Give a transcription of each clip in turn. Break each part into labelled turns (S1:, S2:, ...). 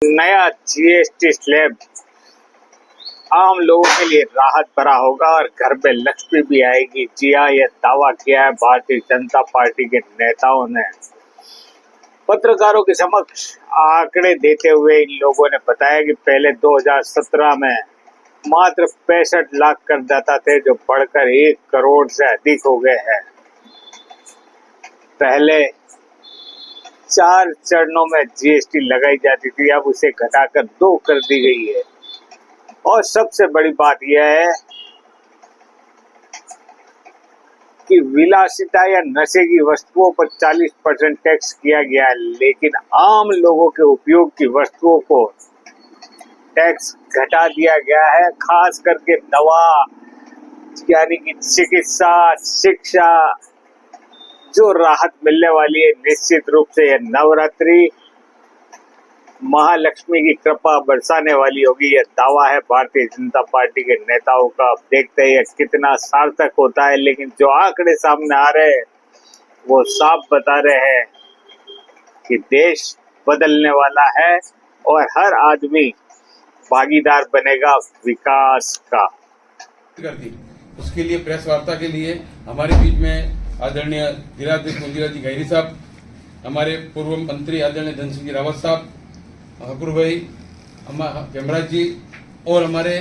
S1: नया GST slab आम लोगों के लिए राहत भरा होगा और घर में लक्ष्मी भी आएगी। जी हाँ, यह दावा किया है भारतीय जनता पार्टी के नेताओं ने। पत्रकारों के समक्ष आंकड़े देते हुए इन लोगों ने बताया कि पहले 2017 में मात्र 65 लाख करदाता थे, जो बढ़कर 1 करोड़ से अधिक हो गए हैं। पहले 4 चरणों में जीएसटी लगाई जाती थी, अब उसे घटाकर 2 कर दी गई है। और सबसे बड़ी बात यह है कि विलासिता या नशे की वस्तुओं पर 40% टैक्स किया गया है, लेकिन आम लोगों के उपयोग की वस्तुओं को टैक्स घटा दिया गया है। खास करके दवा यानी कि चिकित्सा, शिक्षा, जो राहत मिलने वाली है, निश्चित रूप से यह नवरात्रि महालक्ष्मी की कृपा बरसाने वाली होगी। यह दावा है भारतीय जनता पार्टी के नेताओं का। अब देखते हैं कितना सार्थक होता है, लेकिन जो आंकड़े सामने आ रहे हैं वो साफ बता रहे हैं कि देश बदलने वाला है और हर आदमी भागीदार बनेगा विकास का।
S2: उसके लिए प्रेस वार्ता के लिए हमारे बीच में आदरणीय जिलाध्यक्ष मंजीरा जी गहरी साहब, हमारे पूर्व मंत्री आदरणीय धन सिंह जी रावत साहब, हकुर भाई, कैमराज जी और हमारे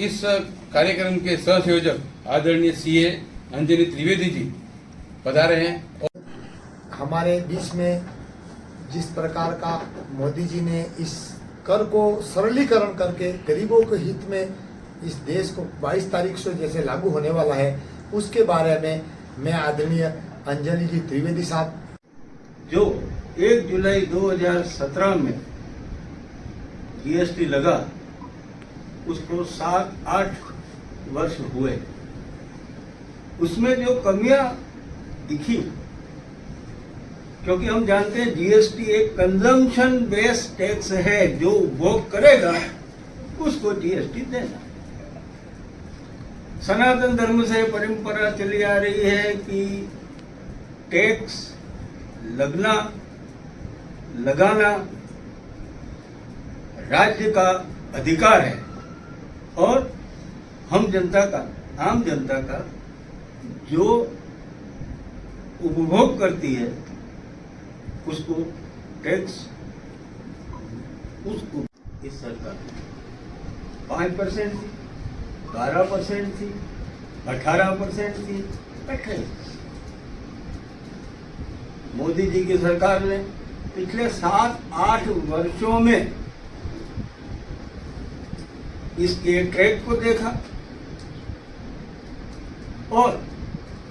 S2: इस कार्यक्रम के सह संयोजक आदरणीय सीए अंजनी त्रिवेदी जी पधारे हैं।
S3: हमारे बीच में जिस प्रकार का मोदी जी ने इस कर को सरलीकरण करके गरीबों के हित में इस देश को 22 तारीख से जैसे लागू होने वाला है, उसके बारे में मैं आदरणीय अंजलि जी त्रिवेदी साहब,
S4: जो 1 जुलाई 2017 में जीएसटी लगा, उसको 7-8 वर्ष हुए, उसमें जो कमियां दिखी, क्योंकि हम जानते हैं जीएसटी एक कंजम्पशन बेस्ड टैक्स है, जो उपभोग करेगा उसको जीएसटी देना। सनातन धर्म से परंपरा चली आ रही है कि टैक्स लगाना राज्य का अधिकार है और आम जनता का जो उपभोग करती है उसको टैक्स इस सरकार 5% थी, 12% थी, 18% थी, 28%। मोदी जी की सरकार ने पिछले 7-8 वर्षों में इसके ट्रैक को देखा और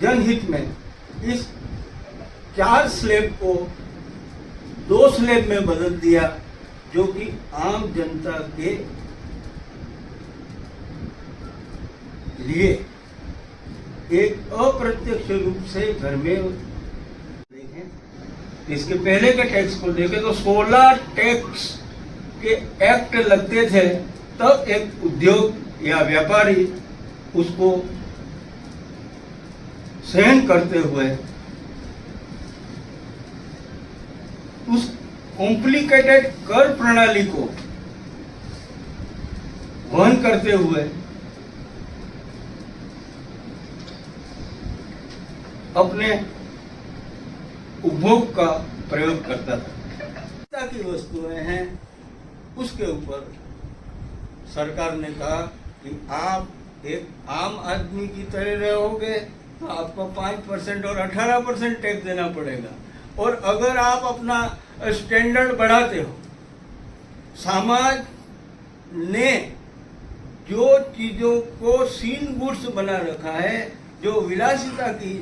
S4: जनहित में इस 4 स्लैब को 2 स्लैब में बदल दिया, जो कि आम जनता के लिए एक अप्रत्यक्ष रूप से घर में देखें। इसके पहले के टैक्स को देखें तो 16 टैक्स के एक्ट लगते थे, तब एक उद्योग या व्यापारी उसको सहन करते हुए, उस कॉम्प्लिकेटेड कर प्रणाली को वहन करते हुए अपने उपभोग का प्रयोग करता था। की वस्तुएं हैं, उसके ऊपर सरकार ने कहा कि आप एक आम आदमी की तरह रहोगे तो आपको 5% और 18% टैक्स देना पड़ेगा, और अगर आप अपना स्टैंडर्ड बढ़ाते हो, समाज ने जो चीजों को सीन गुड्स बना रखा है, जो विलासिता की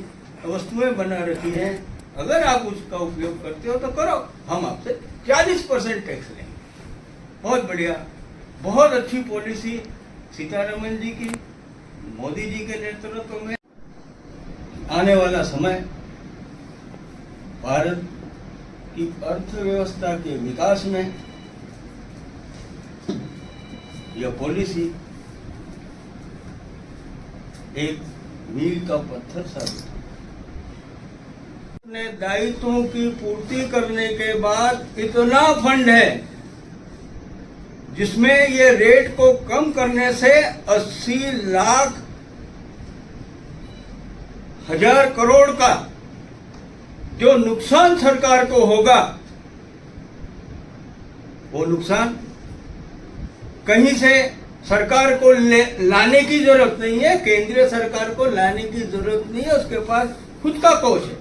S4: वस्तुएं बना रखी हैं, अगर आप उसका उपयोग करते हो तो करो, हम आपसे 40% टैक्स लेंगे। बहुत बढ़िया, बहुत अच्छी पॉलिसी सीतारमन जी की, मोदी जी के नेतृत्व में। आने वाला समय भारत की अर्थव्यवस्था के विकास में यह पॉलिसी एक मील का पत्थर साबित है। अपने दायित्वों की पूर्ति करने के बाद इतना फंड है जिसमें ये रेट को कम करने से 80 लाख हजार करोड़ का जो नुकसान सरकार को होगा, वो नुकसान कहीं से सरकार को लाने की जरूरत नहीं है, केंद्रीय सरकार को लाने की जरूरत नहीं है, उसके पास खुद का कोष है।